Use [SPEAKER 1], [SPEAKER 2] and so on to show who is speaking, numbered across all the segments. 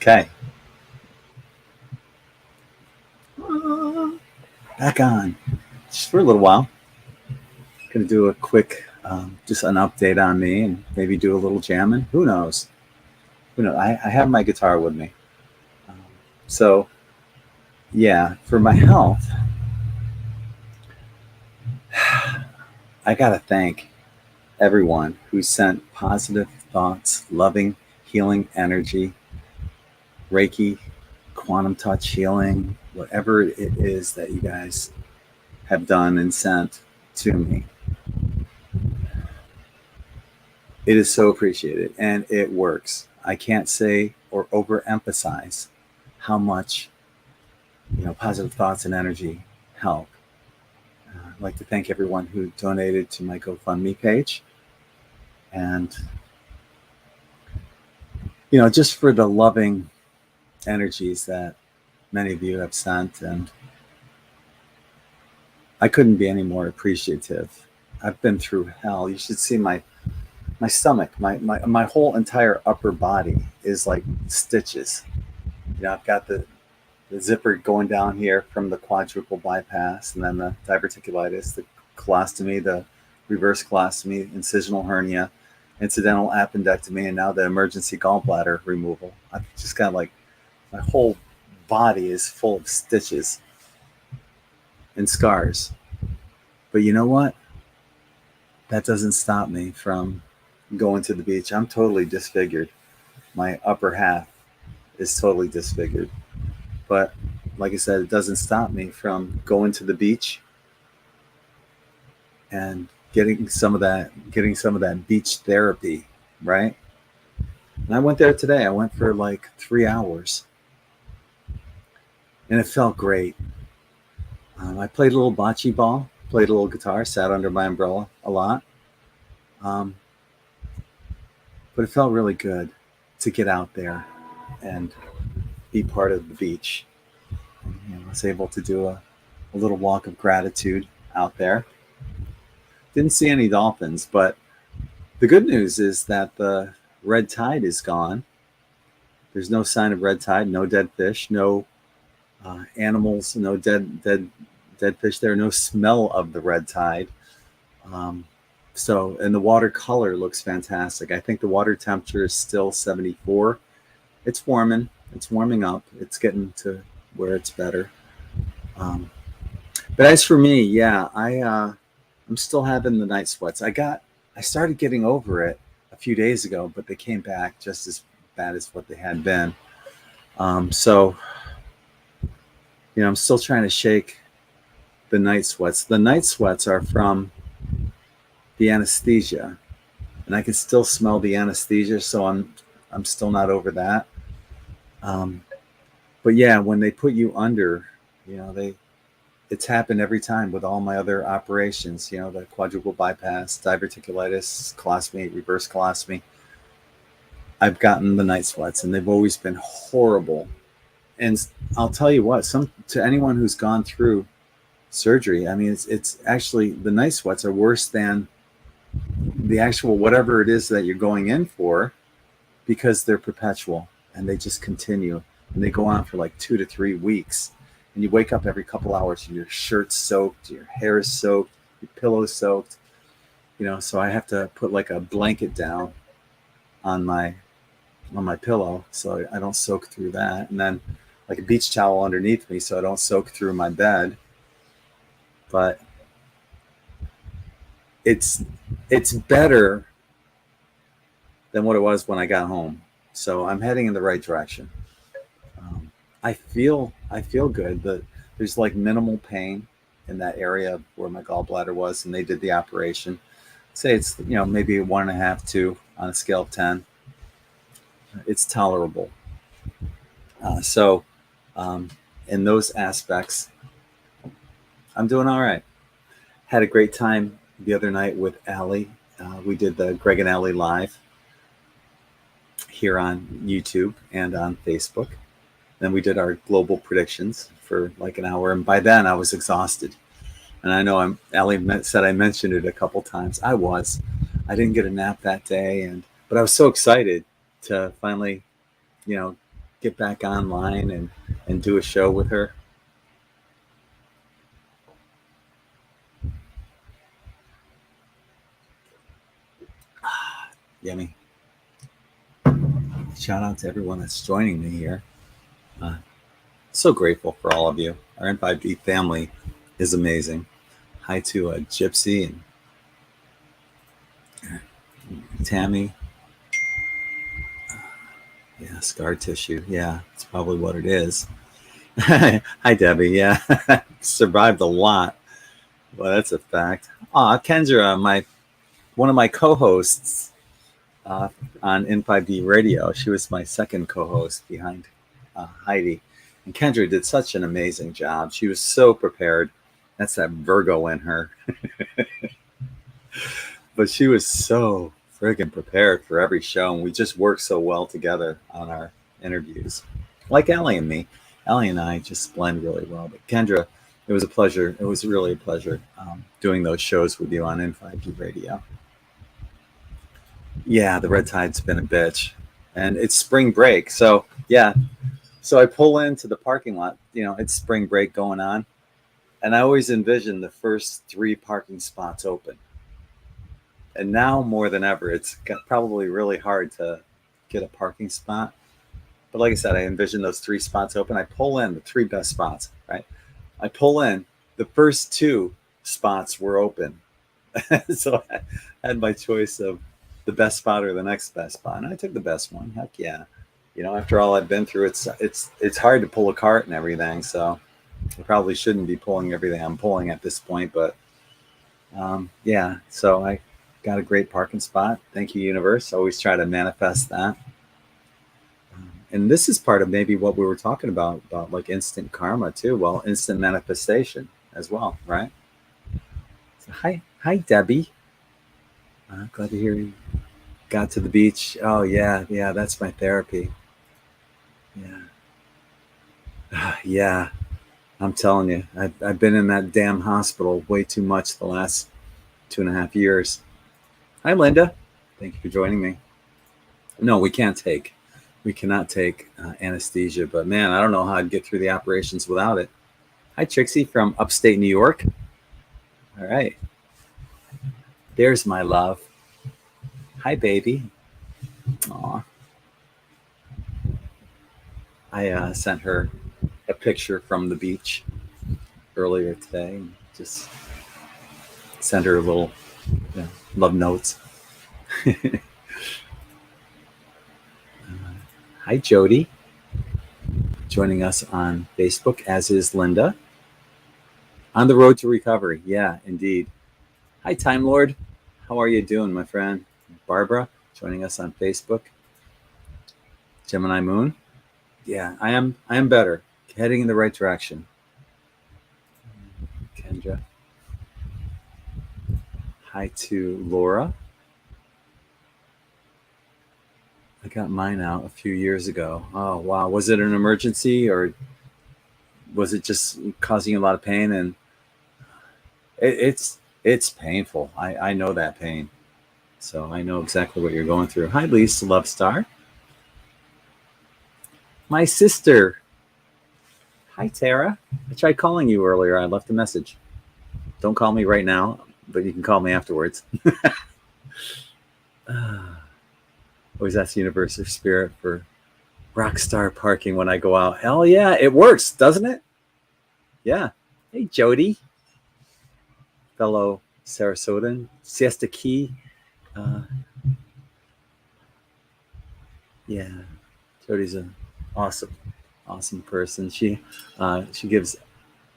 [SPEAKER 1] Okay. Back on. Just for a little while. Going to do a quick, just an update on me and maybe do a little jamming. Who knows? Who knows? I have my guitar with me. Um, so, yeah, for my health, I got to thank everyone who sent positive thoughts, loving, healing energy, Reiki, quantum touch healing, whatever it is that you guys have done and sent to me. It is so appreciated and it works. I can't say or overemphasize how much positive thoughts and energy help. I'd like to thank everyone who donated to my GoFundMe page, and just for the loving energies that many of you have sent, and I couldn't be any more appreciative. I've been through hell. You should see my stomach, my whole entire upper body is like stitches. I've got the zipper going down here from the quadruple bypass, and then the diverticulitis, the colostomy, the reverse colostomy, incisional hernia, incidental appendectomy, and now the emergency gallbladder removal. I've just got like my whole body is full of stitches and scars. But you know what? That doesn't stop me from going to the beach. I'm totally disfigured. My upper half is totally disfigured. But like I said, it doesn't stop me from going to the beach and getting some of that beach therapy, right? And I went there today. I went for like 3 hours, and it felt great. I played a little bocce ball, played a little guitar, sat under my umbrella a lot. But it felt really good to get out there and be part of the beach. I was able to do a little walk of gratitude out there. Didn't see any dolphins, but the good news is that the red tide is gone. There's no sign of red tide, no dead fish, no animals, no dead fish there, no smell of the red tide. And the water color looks fantastic. I think the water temperature is still 74. It's warming up. It's getting to where it's better. But as for me, yeah, I'm still having the night sweats. I started getting over it a few days ago, but they came back just as bad as what they had been. I'm still trying to shake the night sweats. The night sweats are from the anesthesia, and I can still smell the anesthesia, so I'm still not over that. But yeah, when they put you under, it's happened every time with all my other operations, the quadruple bypass, diverticulitis, colostomy, reverse colostomy. I've gotten the night sweats, and they've always been horrible. And I'll tell you what, to anyone who's gone through surgery, I mean, it's actually, the night sweats are worse than the actual whatever it is that you're going in for, because they're perpetual and they just continue, and they go on for like 2 to 3 weeks. And you wake up every couple hours and your shirt's soaked, your hair is soaked, your pillow's soaked. So I have to put like a blanket down on my pillow so I don't soak through that, and then like a beach towel underneath me so I don't soak through my bed. But it's better than what it was when I got home. So I'm heading in the right direction. I feel good. There's like minimal pain in that area where my gallbladder was, and they did the operation. Say it's maybe 1.5, 2 on a scale of 10. It's tolerable. In those aspects, I'm doing all right. Had a great time the other night with Allie. We did the Greg and Allie Live here on YouTube and on Facebook. Then we did our global predictions for like an hour, and by then I was exhausted. And I know Allie said I mentioned it a couple times. I didn't get a nap that day, but I was so excited to finally, get back online and do a show with her. Yummy. Shout out to everyone that's joining me here. So grateful for all of you. Our N5D family is amazing. Hi to Gypsy and Tammy. Yeah, scar tissue. Yeah, it's probably what it is. Hi, Debbie. Yeah, survived a lot. Well, that's a fact. Kendra, one of my co-hosts on N5D Radio. She was my second co-host behind Heidi. And Kendra did such an amazing job. She was so prepared. That's that Virgo in her. But she was so friggin' prepared for every show. And we just worked so well together on our interviews. Like Allie and me. Allie and I just blend really well. But Kendra, it was a pleasure. It was really a pleasure doing those shows with you on N5D Radio. Yeah, the red tide's been a bitch. And it's spring break. So, yeah. So I pull into the parking lot. It's spring break going on. And I always envision the first 3 parking spots open. And now more than ever, it's probably really hard to get a parking spot. But like I said, I envision those 3 spots open. I pull in the 3 best spots, right? I pull in, the first 2 spots were open. So I had my choice of the best spot or the next best spot. And I took the best one. Heck yeah. After all I've been through, it's hard to pull a cart and everything. So I probably shouldn't be pulling everything I'm pulling at this point. But yeah, so I got a great parking spot. Thank you, universe. Always try to manifest that. And this is part of maybe what we were talking about like instant karma too. Well, instant manifestation as well, right? So hi, Debbie. Glad to hear you got to the beach. Oh yeah, that's my therapy. Yeah, yeah. I'm telling you, I've been in that damn hospital way too much the last 2.5 years. Hi, Linda. Thank you for joining me. No, we cannot take anesthesia, but man, I don't know how I'd get through the operations without it. Hi, Trixie from upstate New York. All right. There's my love. Hi, baby. Aw. I sent her a picture from the beach earlier today. Just sent her a little love notes. Hi, Jody. Joining us on Facebook, as is Linda. On the road to recovery. Yeah, indeed. Hi, Time Lord. How are you doing, my friend? Barbara, joining us on Facebook. Gemini Moon. Yeah, I am better. Heading in the right direction. Kendra. Hi to Laura. I got mine out a few years ago. Oh, wow. Was it an emergency or was it just causing you a lot of pain? And it's painful. I know that pain. So I know exactly what you're going through. Hi, Lisa Love Star. My sister. Hi, Tara. I tried calling you earlier. I left a message. Don't call me right now, but you can call me afterwards. Always ask the universe or spirit for rock star parking when I go out. Hell yeah, it works, doesn't it? Yeah. Hey, Jody. Fellow Sarasotan. Siesta Key. Yeah. Jody's an awesome person. She gives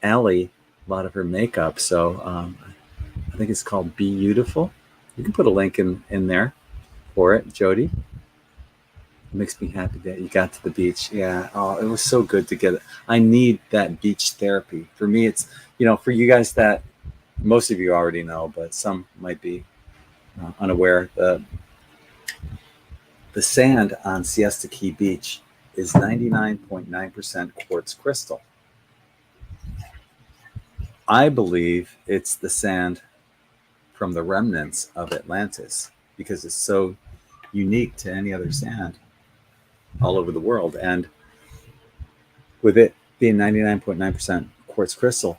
[SPEAKER 1] Allie a lot of her makeup. So I think it's called Be Beautiful. You can put a link in there for it, Jody. It makes me happy that you got to the beach. Yeah. Oh, it was so good to get it. I need that beach therapy. For me, it's, for you guys that most of you already know, but some might be unaware. The sand on Siesta Key Beach is 99.9% quartz crystal. I believe it's the sand from the remnants of Atlantis because it's so unique to any other sand all over the world. And with it being 99.9% quartz crystal,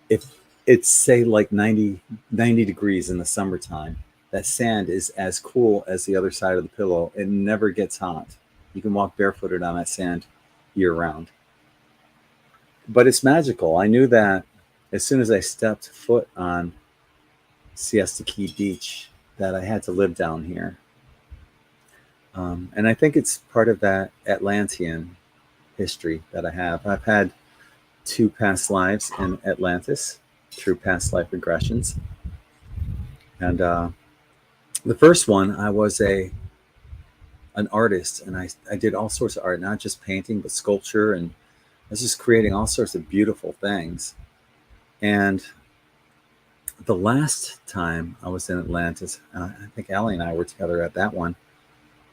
[SPEAKER 1] if it's say like 90 degrees in the summertime, that sand is as cool as the other side of the pillow. It never gets hot. You can walk barefooted on that sand year round. But it's magical. I knew that as soon as I stepped foot on Siesta Key Beach, that I had to live down here. And I think it's part of that Atlantean history that I have. I've had two past lives in Atlantis through past life regressions. And the first one, I was an artist, and I did all sorts of art, not just painting, but sculpture. And I was just creating all sorts of beautiful things. And the last time I was in Atlantis, I think Allie and I were together at that one.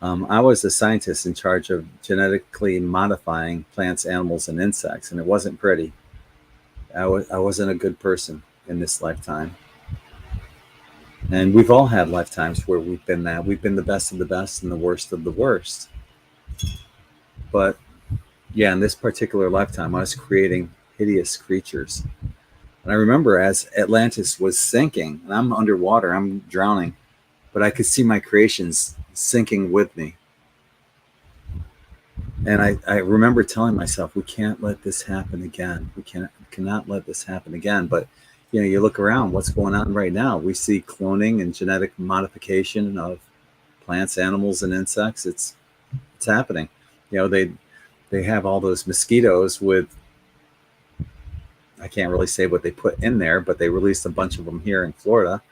[SPEAKER 1] I was a scientist in charge of genetically modifying plants, animals, and insects, and it wasn't pretty. I wasn't a good person in this lifetime. And we've all had lifetimes where we've been that. We've been the best of the best and the worst of the worst. But yeah, in this particular lifetime, I was creating hideous creatures. And I remember as Atlantis was sinking, and I'm underwater, I'm drowning, but I could see my creations sinking with me. And I remember telling myself, we can't let this happen again. Cannot let this happen again. But you look around, what's going on right now? We see cloning and genetic modification of plants, animals, and insects. It's happening. They have all those mosquitoes with, I can't really say what they put in there, but they released a bunch of them here in Florida.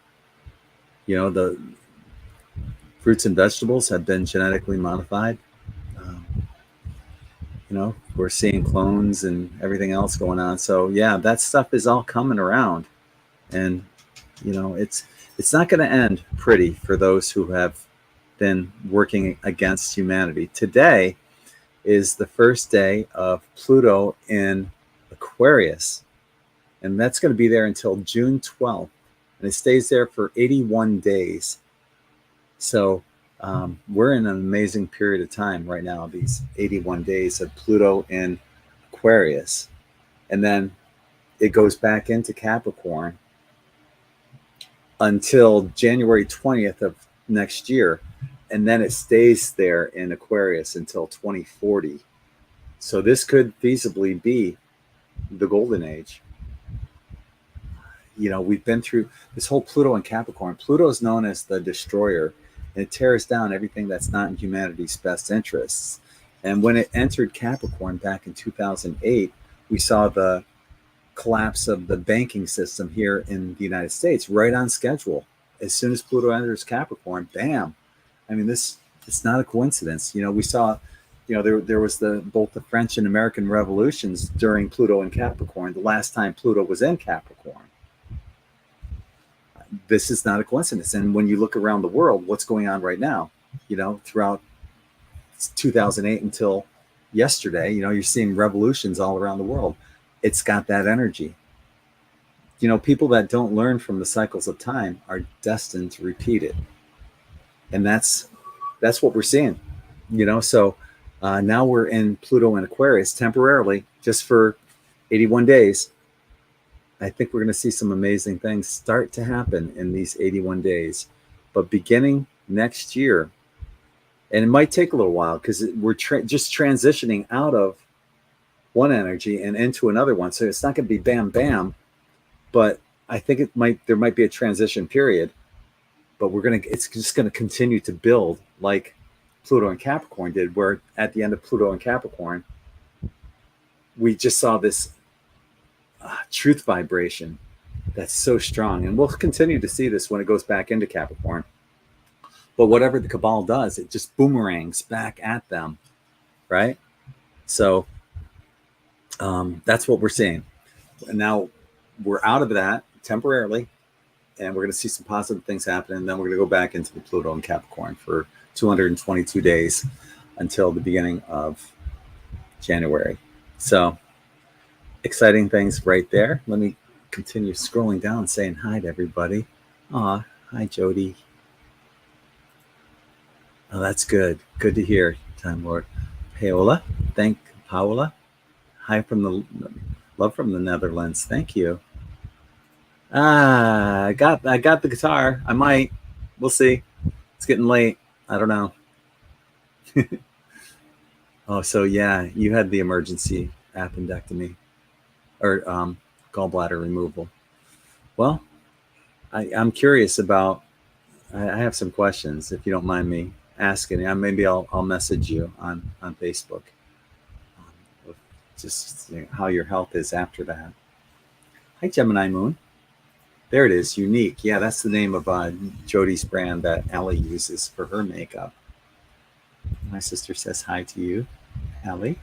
[SPEAKER 1] The fruits and vegetables have been genetically modified. We're seeing clones and everything else going on. So yeah, that stuff is all coming around, and it's not going to end pretty for those who have been working against humanity. Today is the first day of Pluto in Aquarius, and that's going to be there until June 12th, and it stays there for 81 days. So we're in an amazing period of time right now, these 81 days of Pluto in Aquarius. And then it goes back into Capricorn until January 20th of next year. And then it stays there in Aquarius until 2040. So this could feasibly be the golden age. We've been through this whole Pluto and Capricorn. Pluto is known as the destroyer, and it tears down everything that's not in humanity's best interests. And when it entered Capricorn back in 2008, we saw the collapse of the banking system here in the United States right on schedule. As soon as Pluto enters Capricorn, bam. I mean, it's not a coincidence. We saw, there was both the French and American revolutions during Pluto and Capricorn, the last time Pluto was in Capricorn. This is not a coincidence. And when you look around the world, what's going on right now, throughout 2008 until yesterday, you're seeing revolutions all around the world. It's got that energy. People that don't learn from the cycles of time are destined to repeat it. And that's what we're seeing, So now we're in Pluto and Aquarius temporarily, just for 81 days. I think we're going to see some amazing things start to happen in these 81 days. But beginning next year, and it might take a little while because we're just transitioning out of one energy and into another one. So it's not going to be bam, bam. But I think there might be a transition period. But it's just going to continue to build like Pluto and Capricorn did, where at the end of Pluto and Capricorn, we just saw this truth vibration that's so strong. And we'll continue to see this when it goes back into Capricorn. But whatever the cabal does, it just boomerangs back at them, right? So that's what we're seeing. And now we're out of that temporarily, and we're going to see some positive things happen. And then we're going to go back into the Pluto and Capricorn for 222 days until the beginning of January. So exciting things right there. Let me continue scrolling down, saying hi to everybody. Aw, hi, Jody. Oh, that's good. Good to hear, Time Lord. Paola, Paola. Hi from the love from the Netherlands. Thank you. I got the guitar. I might. We'll see. It's getting late. I don't know. Oh, so yeah, you had the emergency appendectomy or gallbladder removal. Well, I'm curious about. I have some questions, if you don't mind me asking. Maybe I'll message you on Facebook. Just how your health is after that. Hi, Gemini Moon. There it is, unique. Yeah, that's the name of Jody's brand that Ellie uses for her makeup. My sister says hi to you, Ellie.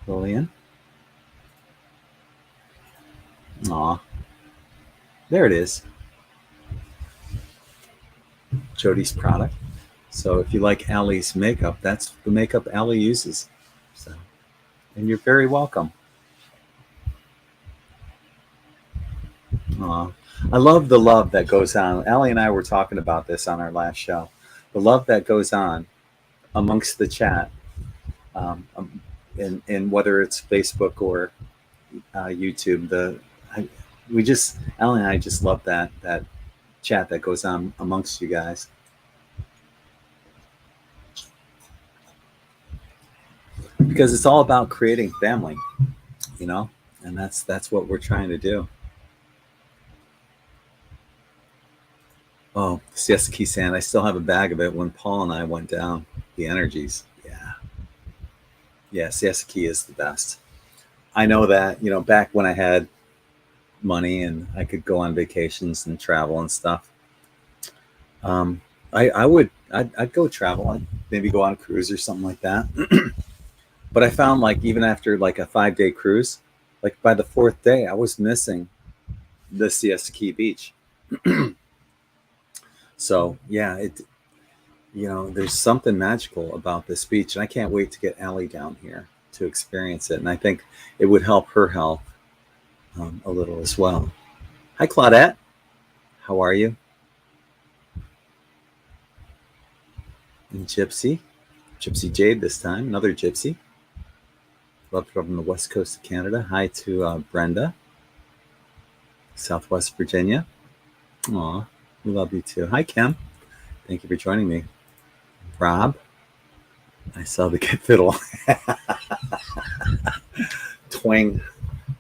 [SPEAKER 1] Lillian. Aw. There it is. Jody's product. So if you like Allie's makeup, that's the makeup Allie uses. So, and you're very welcome. Aw. I love the love that goes on. Allie and I were talking about this on our last show. The love that goes on amongst the chat, in whether it's Facebook or YouTube. Allie and I just love that chat that goes on amongst you guys. Because it's all about creating family, and that's what we're trying to do. Oh, Siesta Key Sand. I still have a bag of it when Paul and I went down. The energies. Yeah, Siesta Key is the best. I know that, back when I had money and I could go on vacations and travel and stuff. I'd go travel. I'd maybe go on a cruise or something like that. But I found, like, even after like a 5-day cruise, like by the 4th day, I was missing the Siesta Key beach. So yeah, there's something magical about this beach, and I can't wait to get Allie down here to experience it. And I think it would help her health a little as well. Hi, Claudette. How are you? And Gypsy Jade this time, another Gypsy. Love from the west coast of Canada. Hi to Brenda, Southwest Virginia. Aw, we love you too. Hi, Kim. Thank you for joining me. Rob, I saw the Get Fiddle. Twang,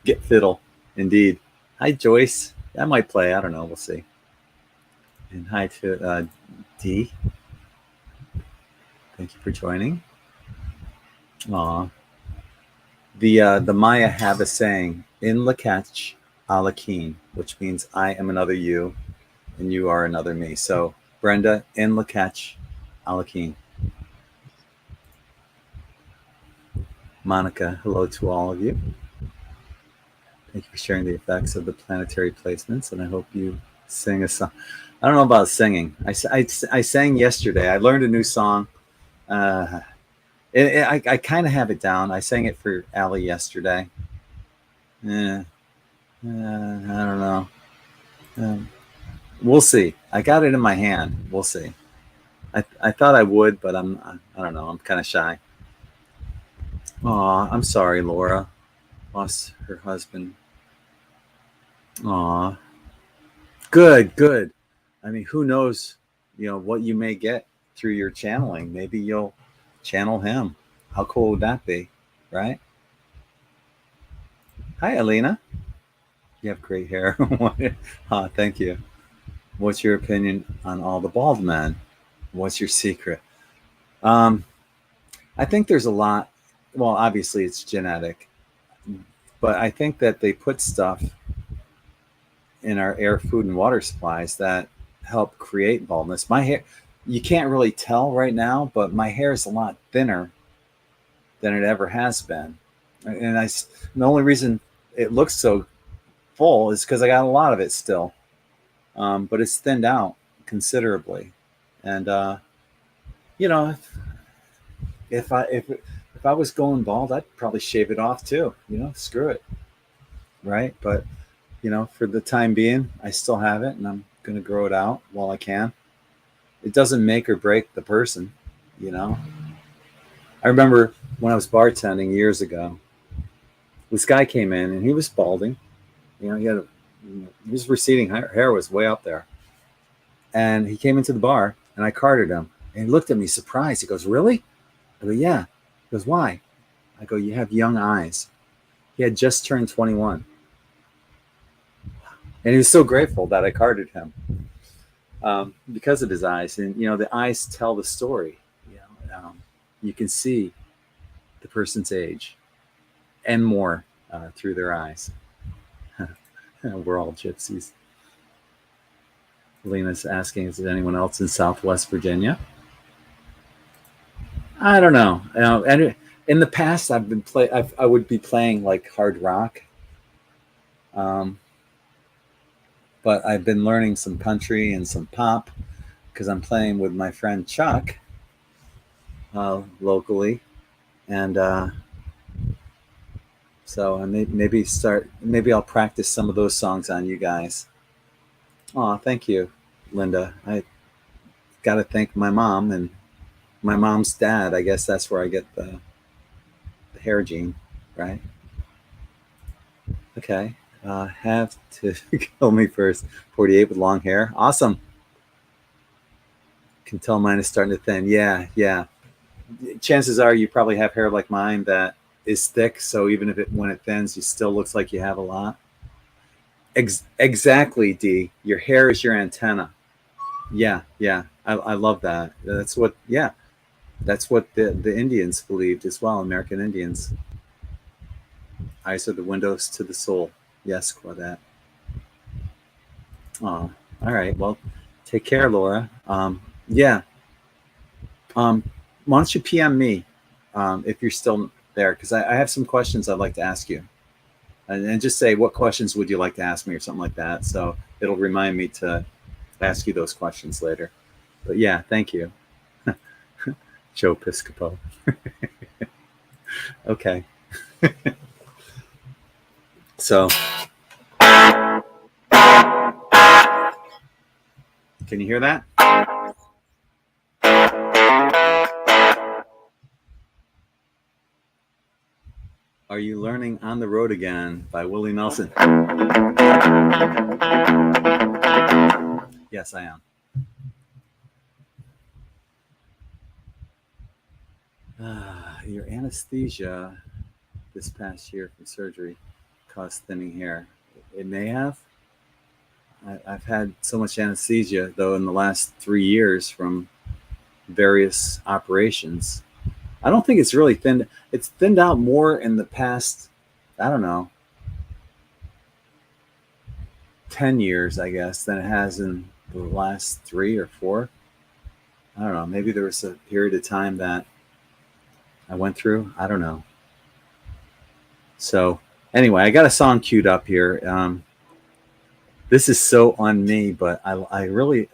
[SPEAKER 1] Get Fiddle, indeed. Hi, Joyce. I might play. I don't know. We'll see. And hi to D. Thank you for joining. Aw. The Maya have a saying, in Lakach Alakeen, which means I am another you and you are another me. So, Brenda, in Lakach Alakeen. Monica, hello to all of you. Thank you for sharing the effects of the planetary placements, and I hope you sing a song. I don't know about singing. I sang yesterday. I learned a new song. I kind of have it down. I sang it for Allie yesterday. I don't know. We'll see. I got it in my hand. We'll see. I thought I would, but I don't know. I'm kind of shy. Aw, I'm sorry, Laura. Lost her husband. Aw. Good. I mean, who knows, what you may get through your channeling. Maybe you'll channel him. How cool would that be, right? Hi, Alina. You have great hair. Thank you. What's your opinion on all the bald men? What's your secret? I think there's a lot. Well, obviously it's genetic, but I think that they put stuff in our air, food, and water supplies that help create baldness. My hair, you can't really tell right now, but my hair is a lot thinner than it ever has been. And the only reason it looks so full is because I got a lot of it still. But it's thinned out considerably. And, if I was going bald, I'd probably shave it off too, screw it. Right. But, for the time being, I still have it, and I'm going to grow it out while I can. It doesn't make or break the person, I remember when I was bartending years ago, this guy came in and he was balding. You know, his receding hair was way up there. And he came into the bar and I carded him. And he looked at me surprised. He goes, "Really?" I go, "Yeah." He goes, "Why?" I go, "You have young eyes." He had just turned 21. And he was so grateful that I carded him because of his eyes. And, you know, the eyes tell the story. You know, you can see the person's age and more through their eyes. We're all gypsies. Lena's asking, is there anyone else in Southwest Virginia? I don't know. And in the past, I would be playing like hard rock, but I've been learning some country and some pop because I'm playing with my friend Chuck locally, and so maybe I'll practice some of those songs on you guys. Oh, thank you, Linda. I got to thank my mom and my mom's dad. I guess that's where I get the hair gene, right? Okay. Have to kill me first. 48 with long hair. Awesome. Can tell mine is starting to thin. Yeah, yeah. Chances are you probably have hair like mine that is thick, so even if when it thins, it still looks like you have a lot. Exactly, D. Your hair is your antenna. Yeah, yeah. I love that. That's what the Indians believed as well, American Indians. Eyes are the windows to the soul. Yes, Claudette. Oh, all right. Well, take care, Laura. Yeah. Why don't you PM me if you're still there? Because I have some questions I'd like to ask you. And just say, what questions would you like to ask me or something like that. So it'll remind me to ask you those questions later. But yeah, thank you. Joe Piscopo. Okay. So, can you hear that? Are You Learning on the Road Again by Willie Nelson? Yes, I am. Your anesthesia this past year from surgery caused thinning hair. It may have. I've had so much anesthesia, though, in the last 3 years from various operations. I don't think it's really thinned. It's thinned out more in the past, I don't know, 10 years, I guess, than it has in the last 3 or 4. I don't know. Maybe there was a period of time that I went through. I don't know. So anyway, I got a song queued up here. This is so on me, but I really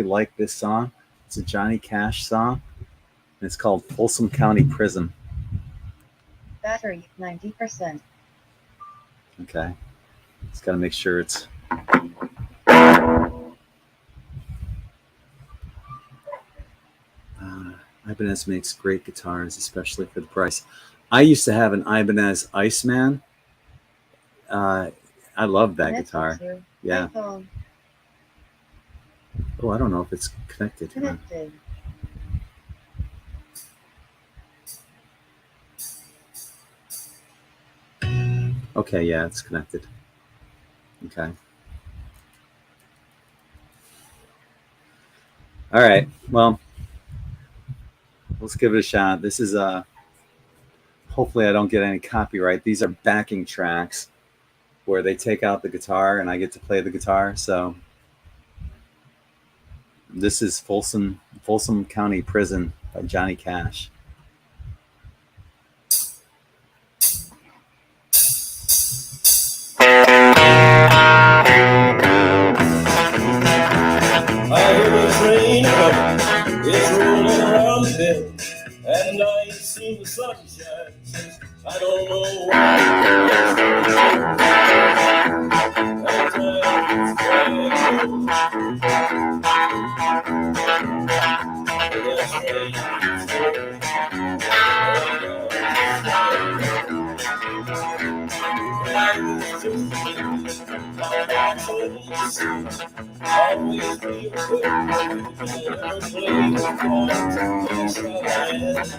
[SPEAKER 1] like this song. It's a Johnny Cash song. And it's called Folsom County Prison.
[SPEAKER 2] Battery 90%.
[SPEAKER 1] Okay. Just got to make sure it's. Ibanez makes great guitars, especially for the price. I used to have an Ibanez Iceman. I love that guitar. Yeah.
[SPEAKER 2] iPhone.
[SPEAKER 1] Oh, I don't know if it's connected.
[SPEAKER 2] Connected.
[SPEAKER 1] Okay, yeah, it's connected. Okay. All right. Well, let's give it a shot. This is hopefully I don't get any copyright. These are backing tracks where they take out the guitar and I get to play the guitar. So this is Folsom County Prison by Johnny Cash.
[SPEAKER 3] I hear the train coming, it's rolling around the bend, and I ain't seen the sunshine since I don't know why. Every time it's Always be a good never play the cards. Yes,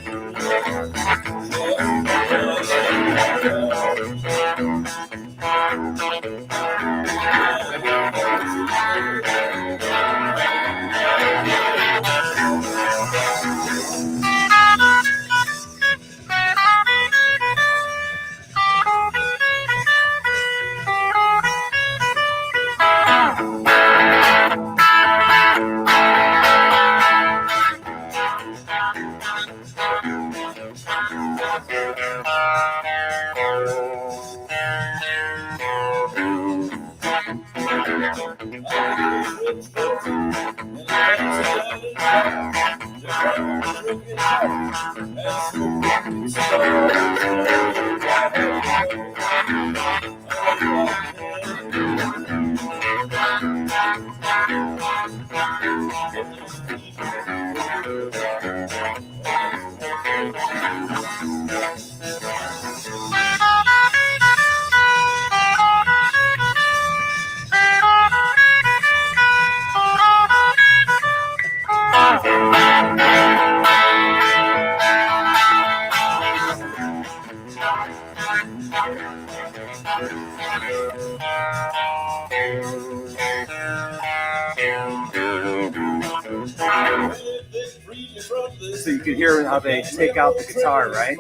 [SPEAKER 1] So you can hear how they take out the guitar, right?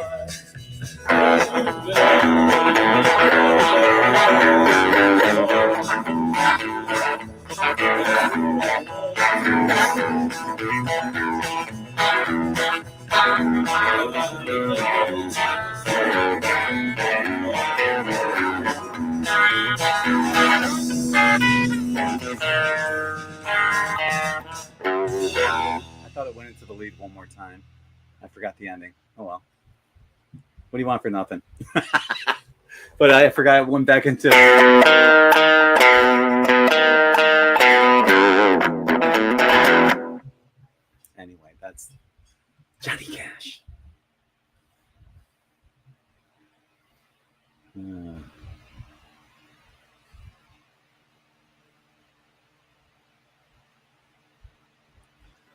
[SPEAKER 1] I thought it went into the lead one more time. I forgot the ending. Oh well. What do you want for nothing? But I forgot it went back into. Anyway, that's Johnny Cash.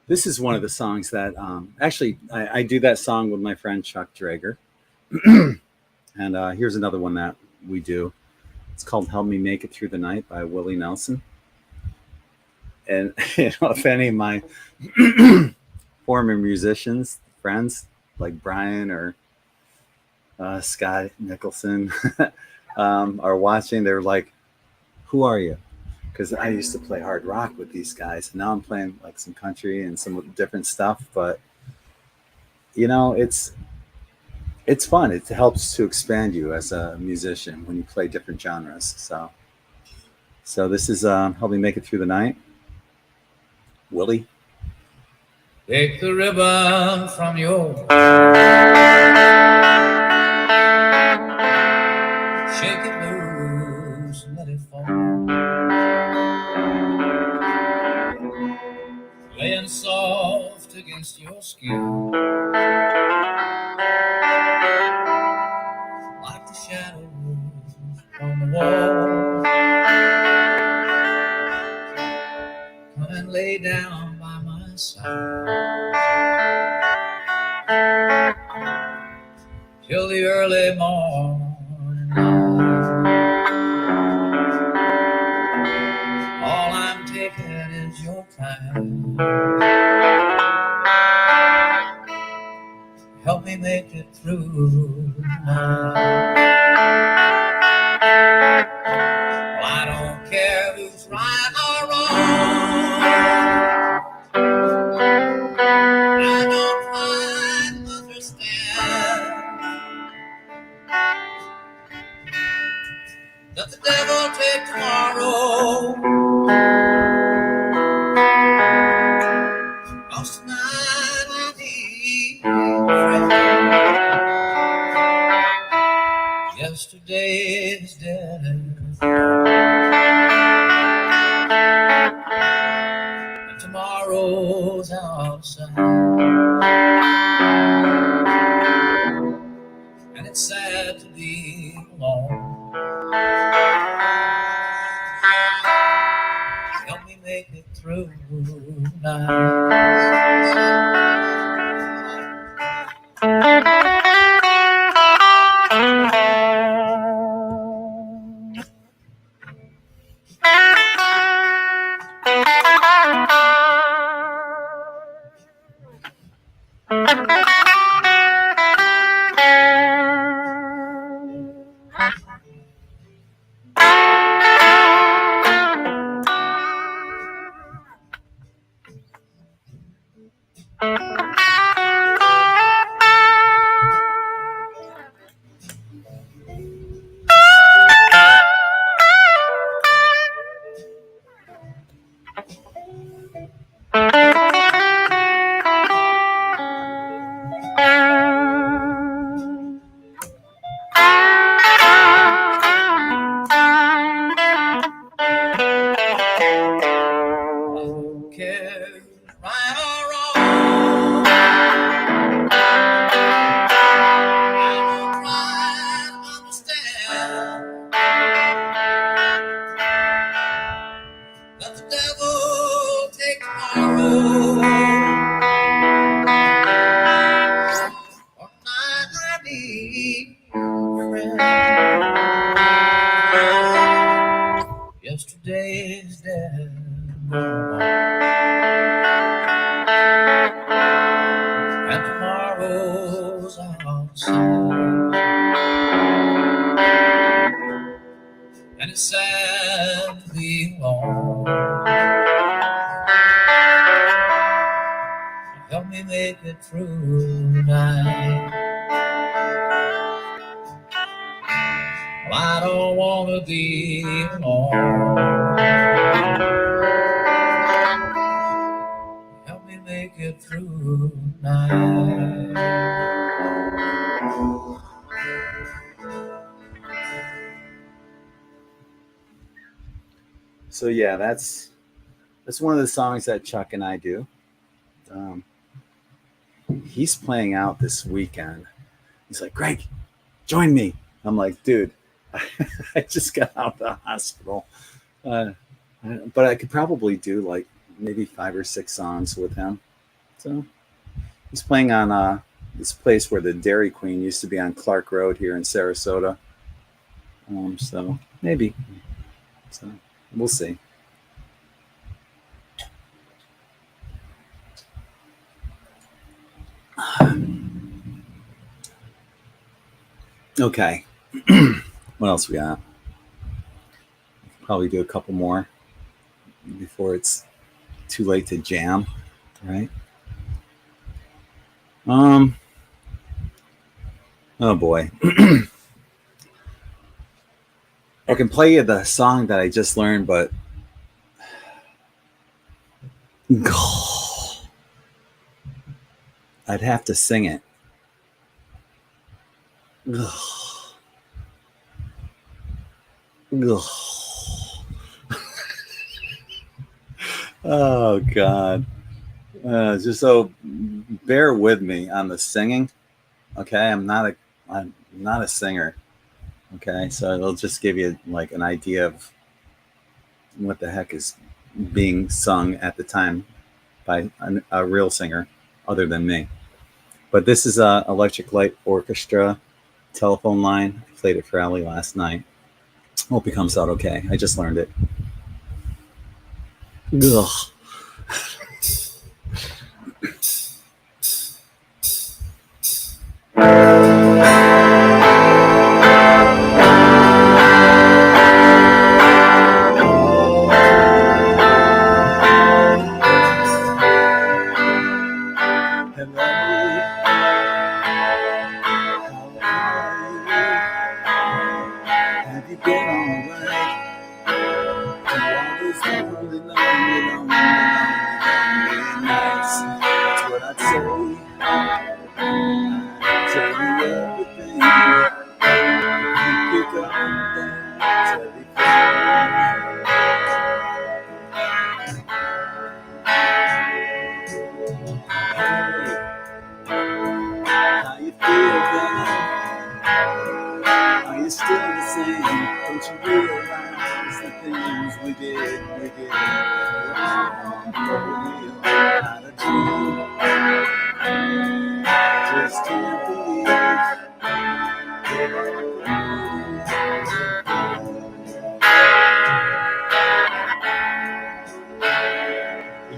[SPEAKER 1] This is one of the songs that actually I do that song with my friend Chuck Drager. And here's another one that we do. It's called Help Me Make It Through the Night by Willie Nelson. And if any of my former musicians, friends like Brian or Scott Nicholson are watching, they're like, who are you? Because I used to play hard rock with these guys. And now I'm playing like some country and some different stuff. But, it's fun. It helps to expand you as a musician when you play different genres. So this is Help Me Make It Through the Night. Willie.
[SPEAKER 4] Take the ribbon from your shake it loose and let it fall. Laying soft against your skin like the shadows on the wall. Come and lay down by my side till the early morning light. All I'm taking is your time. Help me make it through the night. Well, I don't care who's right or wrong. I don't quite understand that the devil take tomorrow. 'Cause tonight I need a friend. Yesterday is dead and tomorrow's outside. And it's sad to be alone Yesterday's dead, and tomorrow's outside, and it's sad to be alone. Help me make it through tonight. Well, I don't want to be alone. Help me make it through tonight.
[SPEAKER 1] So yeah, that's one of the songs that Chuck and I do. He's playing out this weekend. He's like, Greg, join me. I'm like, dude, I just got out of the hospital. But I could probably do like maybe 5 or 6 songs with him. So he's playing on this place where the Dairy Queen used to be on Clark Road here in Sarasota. So maybe. So we'll see. Okay. What else we got? Probably do a couple more before it's too late to jam, right? Oh boy. I can play you the song that I just learned, but I'd have to sing it. Oh God. Just so bear with me on the singing. Okay, I'm not a singer. Okay, so it'll just give you like an idea of what the heck is being sung at the time by a real singer other than me. But this is a Electric Light Orchestra Telephone Line. I played it for Allie last night. Hope it comes out okay. I just learned it. Ugh. Still the same, don't you realize things we did wrong. Not a dream. Just can't believe.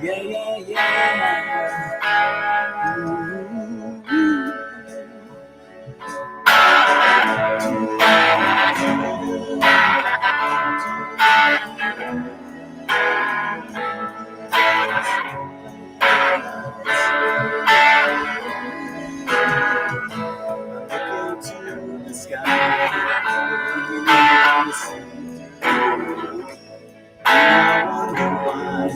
[SPEAKER 1] Yeah, yeah, yeah. Looking to the sky, I wonder why.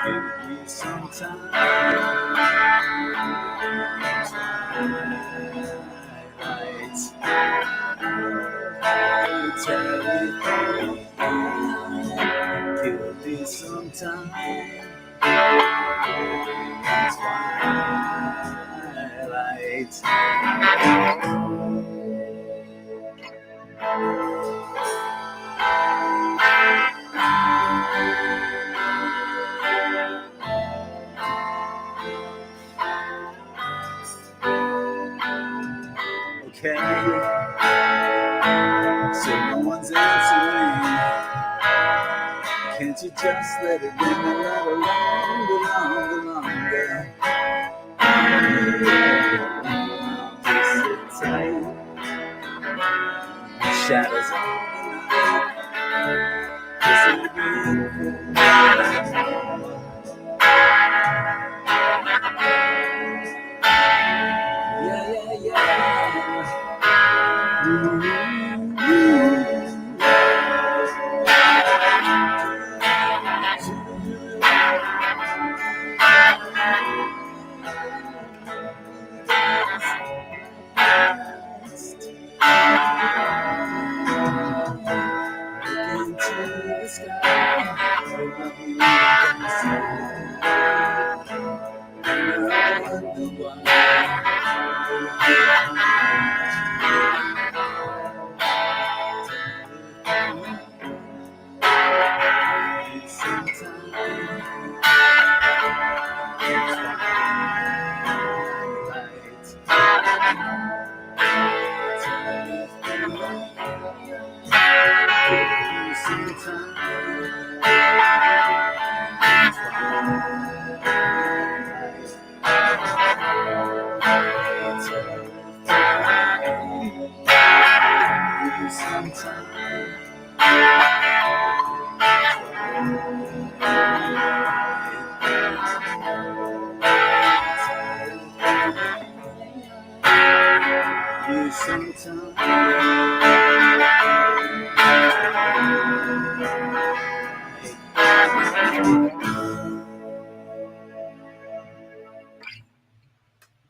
[SPEAKER 1] Give me some time. Twilight. Give me some time. Twilight. Okay, so no one's answering. Can't you just let it ring a little longer? Just sit tight. Shadows on the night. Listen to me. Yeah, yeah, yeah.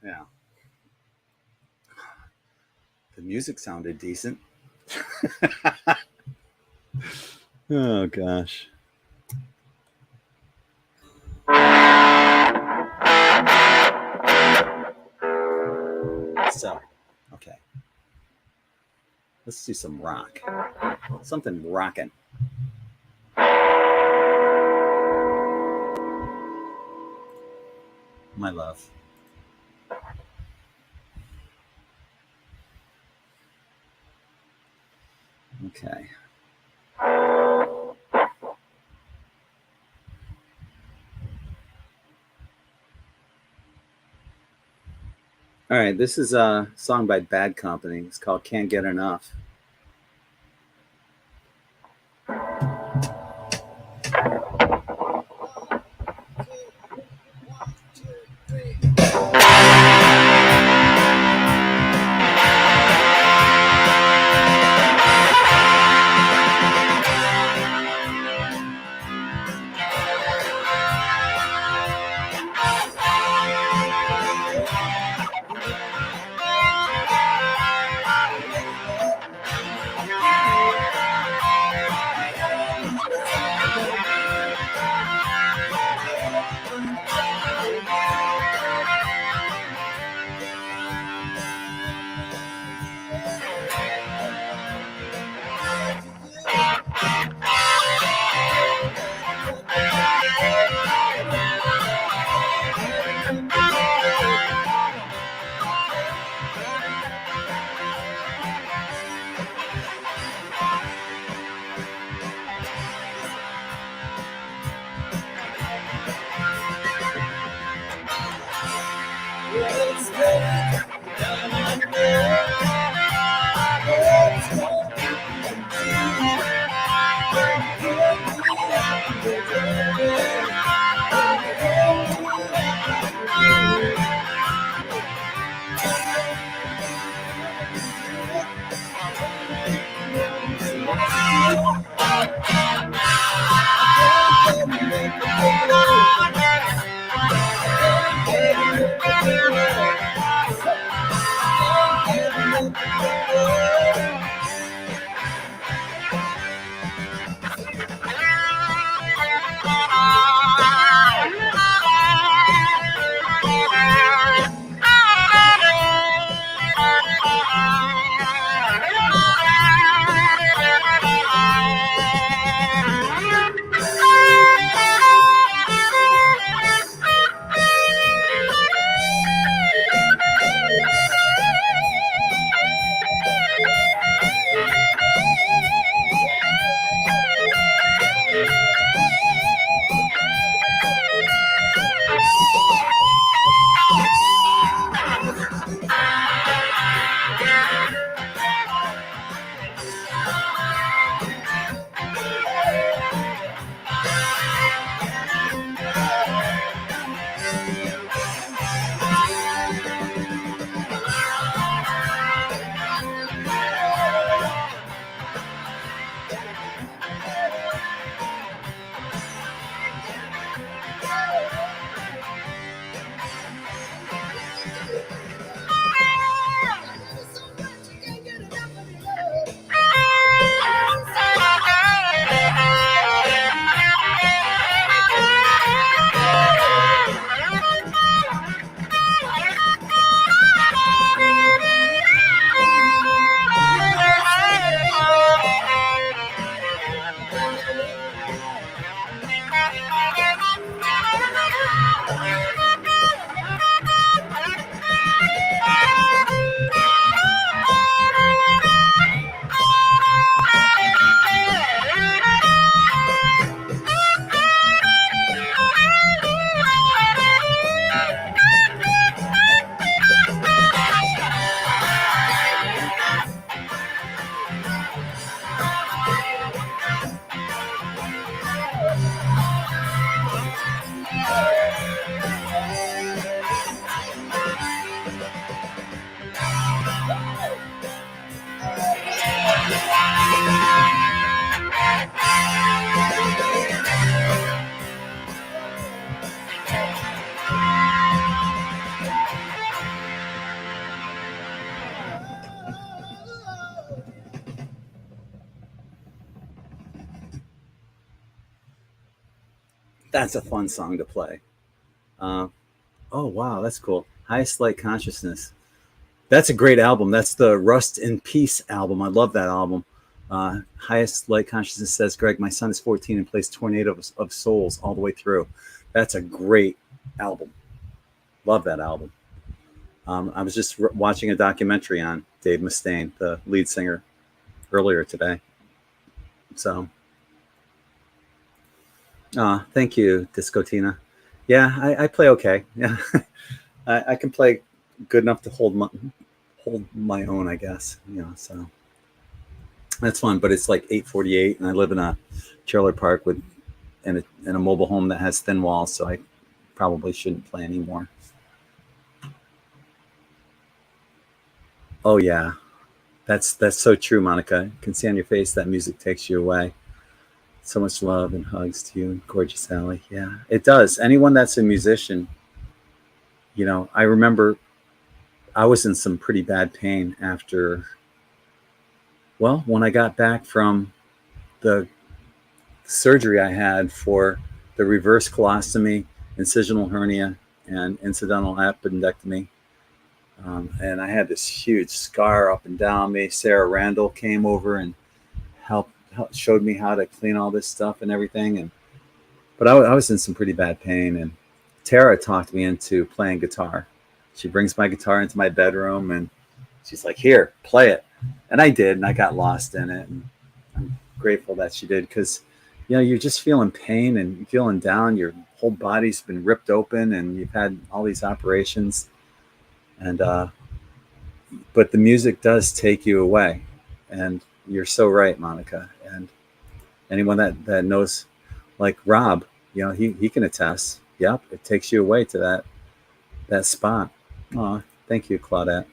[SPEAKER 1] Yeah. The music sounded decent. Oh, gosh. So, okay. Let's do some rock. Something rocking. My love. Okay. All right, this is a song by Bad Company. It's called Can't Get Enough. That's a fun song to play. Uh, oh wow, that's cool. Highest Light Consciousness. That's a great album. That's the Rust in Peace album. I love that album. Highest Light Consciousness says, Greg, my son is 14 and plays Tornado of Souls all the way through. That's a great album. Love that album. I was just watching a documentary on Dave Mustaine, the lead singer, earlier today. So, thank you, Discotina. Yeah, I play okay. Yeah, I can play good enough to hold my own, I guess. You know, so that's fun. But it's like 8:48, and I live in a trailer park in a mobile home that has thin walls, so I probably shouldn't play anymore. Oh yeah, that's so true, Monica. I can see on your face that music takes you away. So much love and hugs to you, gorgeous Allie. Yeah, it does. Anyone that's a musician, you know, I remember I was in some pretty bad pain after, well, when I got back from the surgery I had for the reverse colostomy, incisional hernia, and incidental appendectomy. And I had this huge scar up and down me. Sarah Randall came over and showed me how to clean all this stuff and everything. But I was in some pretty bad pain. And Tara talked me into playing guitar. She brings my guitar into my bedroom and she's like, here, play it. And I did, and I got lost in it. And I'm grateful that she did, because, you know, you're just feeling pain and feeling down. Your whole body's been ripped open and you've had all these operations. And but the music does take you away. And you're so right, Monica. And anyone that knows like Rob, he can attest. Yep, it takes you away to that spot. Oh, thank you, Claudette.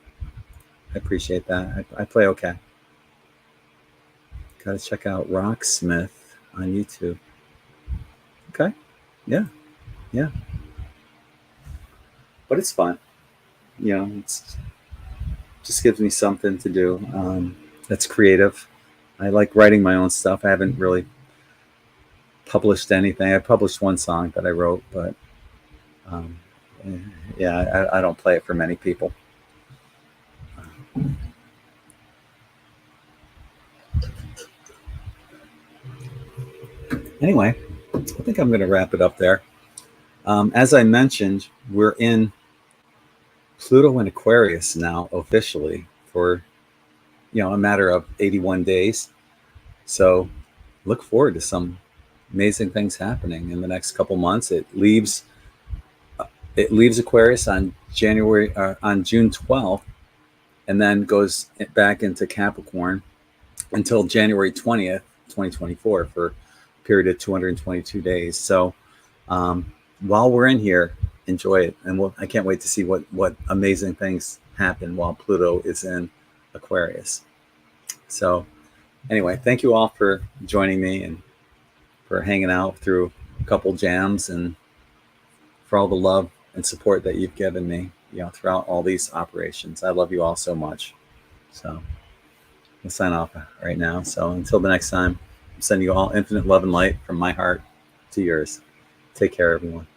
[SPEAKER 1] I appreciate that. I play okay. Got to check out Rocksmith on YouTube. Okay. Yeah. Yeah. But it's fun. It's just gives me something to do that's creative. I like writing my own stuff. I haven't really published anything. I published one song that I wrote, but yeah, I don't play it for many people. Anyway, I think I'm going to wrap it up there. As I mentioned, we're in Pluto and Aquarius now officially for a matter of 81 days. So look forward to some amazing things happening in the next couple months. It leaves Aquarius on June 12th, and then goes back into Capricorn until January 20th, 2024, for a period of 222 days. So while we're in here, enjoy it, and I can't wait to see what amazing things happen while Pluto is in Aquarius. So anyway, thank you all for joining me and for hanging out through a couple jams, and for all the love and support that you've given me, throughout all these operations. I love you all so much. So I'll sign off right now. So until the next time, I'm sending you all infinite love and light from my heart to yours. Take care, everyone.